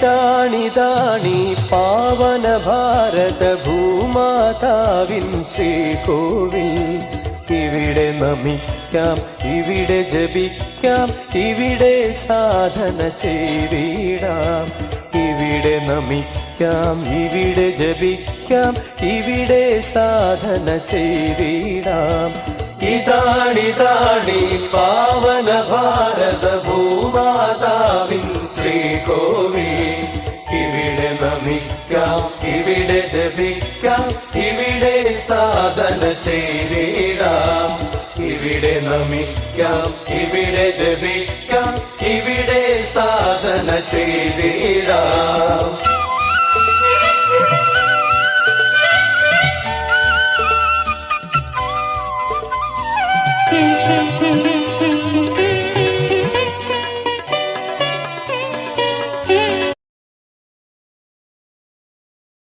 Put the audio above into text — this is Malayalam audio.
ഇതാണിതാണി പാവന ഭാരത ഭൂമാതാവിൻ ശ്രീകോവിൽ. ഇവിടെ നമിക്കാം, ഇവിടെ ജപിക്കാം, ഇവിടെ സാധന ചെയ്തിടാം. ഇവിടെ നമിക്കാം, ഇവിടെ ജപിക്കാം, ഇവിടെ സാധന ചെയ്തിടാം. ഇതാണിതാണി പാവന ഭാരത ഭൂമാതാവിൻ ശ്രീകോവിൽ. ഇവിടെ നമിക്കാം, ഇവിടെ ജപിക്കാം, ഇവിടെ സാധന ചെയ്തിടാം. ഇവിടെ നമിക്കാം, ഇവിടെ ജപിക്കാം, ഇവിടെ സാധന ചെയ്തിടാം.